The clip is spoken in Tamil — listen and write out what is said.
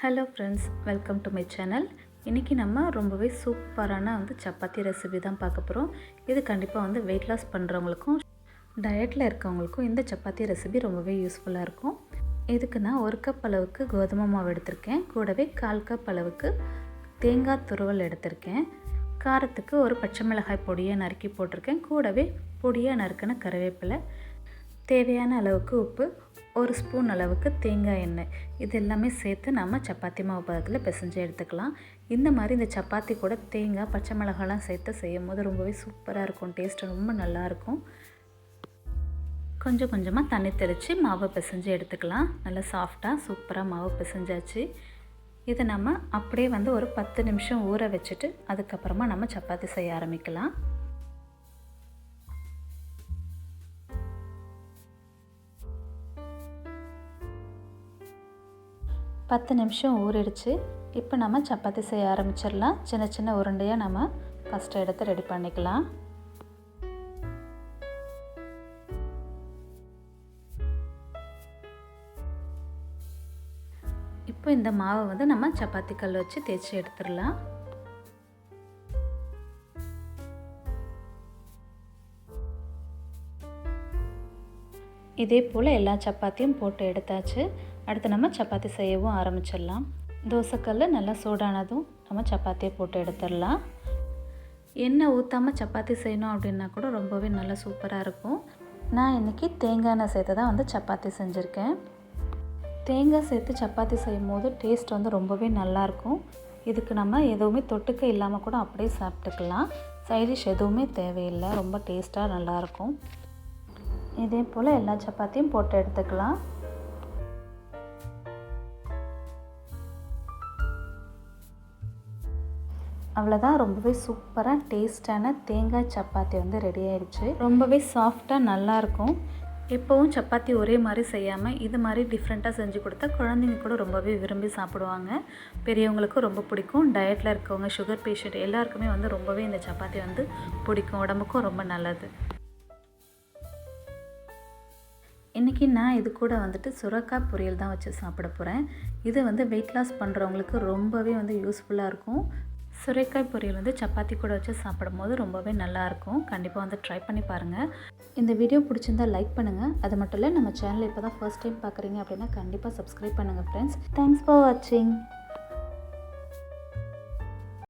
Hello friends, welcome to my channel. இன்றைக்கி நம்ம ரொம்பவே சூப்பரான சப்பாத்தி ரெசிபி தான் பார்க்க போகிறோம். இது கண்டிப்பாக வெயிட் லாஸ் பண்ணுறவங்களுக்கும் டயட்டில் இருக்கவங்களுக்கும் இந்த சப்பாத்தி ரெசிபி ரொம்பவே யூஸ்ஃபுல்லாக இருக்கும். இதுக்கு நான் 1 கப் அளவுக்கு கோதுமை மாவு எடுத்திருக்கேன். கூடவே 1/4 கப் அளவுக்கு தேங்காய் துருவல் எடுத்திருக்கேன். காரத்துக்கு ஒரு பச்சை மிளகாய் பொடியை நறுக்கி போட்டிருக்கேன். கூடவே பொடியாக நறுக்கின கருவேப்பிலை, தேவையான அளவுக்கு உப்பு, 1 ஸ்பூன் அளவுக்கு தேங்காய் எண்ணெய், இது எல்லாமே சேர்த்து நம்ம சப்பாத்தி மாவு பதத்தில் பிசைஞ்சு எடுத்துக்கலாம். இந்த மாதிரி இந்த சப்பாத்தி கூட தேங்காய், பச்சை மிளகாலாம் சேர்த்து செய்யும் போது ரொம்பவே சூப்பராக இருக்கும். டேஸ்ட்டு ரொம்ப நல்லாயிருக்கும். கொஞ்சம் கொஞ்சமாக தண்ணி தெளித்து மாவை பிசைஞ்சு எடுத்துக்கலாம். நல்லா சாஃப்டாக சூப்பராக மாவு பிசைஞ்சாச்சு. இதை நம்ம அப்படியே ஒரு 10 நிமிஷம் ஊற வச்சுட்டு அதுக்கப்புறமா நம்ம சப்பாத்தி செய்ய ஆரம்பிக்கலாம். பத்து நிமிஷம் ஊறிடுச்சு. இப்போ நம்ம சப்பாத்தி செய்ய ஆரம்பிச்சிடலாம். சின்ன சின்ன உருண்டையாக நம்ம ஃபஸ்ட்டு எடுத்து ரெடி பண்ணிக்கலாம். இப்போ இந்த மாவை நம்ம சப்பாத்தி கல் வச்சு தேய்ச்சி எடுத்துடலாம். இதே போல் எல்லா சப்பாத்தியும் போட்டு எடுத்தாச்சு. அடுத்து நம்ம சப்பாத்தி செய்யவும் ஆரம்பிச்சிடலாம். தோசைக்கல் நல்லா சூடானதும் நம்ம சப்பாத்தியை போட்டு எடுத்துடலாம். எண்ணெய் ஊற்றாமல் சப்பாத்தி செய்யணும் அப்படின்னா கூட ரொம்பவே நல்லா சூப்பராக இருக்கும். நான் இன்றைக்கி தேங்காய் எண்ணெய் சேர்த்து தான் சப்பாத்தி செஞ்சுருக்கேன். தேங்காய் சேர்த்து சப்பாத்தி செய்யும் போது டேஸ்ட் ரொம்பவே நல்லாயிருக்கும். இதுக்கு நம்ம எதுவுமே தொட்டுக்க இல்லாமல் கூட அப்படியே சாப்பிட்டுக்கலாம். சைடிஷ் எதுவுமே தேவையில்லை. ரொம்ப டேஸ்ட்டாக நல்லாயிருக்கும். இதே போல் எல்லா சப்பாத்தியும் போட்டு எடுத்துக்கலாம். அவ்வளோதான், ரொம்பவே சூப்பராக டேஸ்டான தேங்காய் சப்பாத்தி ரெடி ஆயிடுச்சு. ரொம்பவே சாஃப்டாக நல்லாயிருக்கும். எப்போவும் சப்பாத்தி ஒரே மாதிரி செய்யாமல் இது மாதிரி டிஃப்ரெண்ட்டாக செஞ்சு கொடுத்தா குழந்தைங்க கூட ரொம்பவே விரும்பி சாப்பிடுவாங்க. பெரியவங்களுக்கும் ரொம்ப பிடிக்கும். டயட்டில் இருக்கவங்க, சுகர் பேஷண்ட் எல்லாருக்குமே ரொம்பவே இந்த சப்பாத்தி பிடிக்கும். உடம்புக்கும் ரொம்ப நல்லது. இன்றைக்கி நான் இது கூட சுரக்காய் பொரியல் தான் வச்சு சாப்பிட போகிறேன். இது வெயிட் லாஸ் பண்ணுறவங்களுக்கு ரொம்பவே யூஸ்ஃபுல்லாக இருக்கும். சுரைக்காய் பொரியல் சப்பாத்தி கூட வச்சு சாப்பிடும் போது ரொம்பவே நல்லாயிருக்கும். கண்டிப்பாக ட்ரை பண்ணி பாருங்கள். இந்த வீடியோ பிடிச்சிருந்தால் லைக் பண்ணுங்கள். அது மட்டும் இல்லை, நம்ம சேனலை இப்போ தான் ஃபர்ஸ்ட் டைம் பார்க்குறீங்க அப்படின்னா கண்டிப்பாக சப்ஸ்கிரைப் பண்ணுங்கள் ஃப்ரெண்ட்ஸ். தேங்க்ஸ் ஃபார் வாட்சிங்.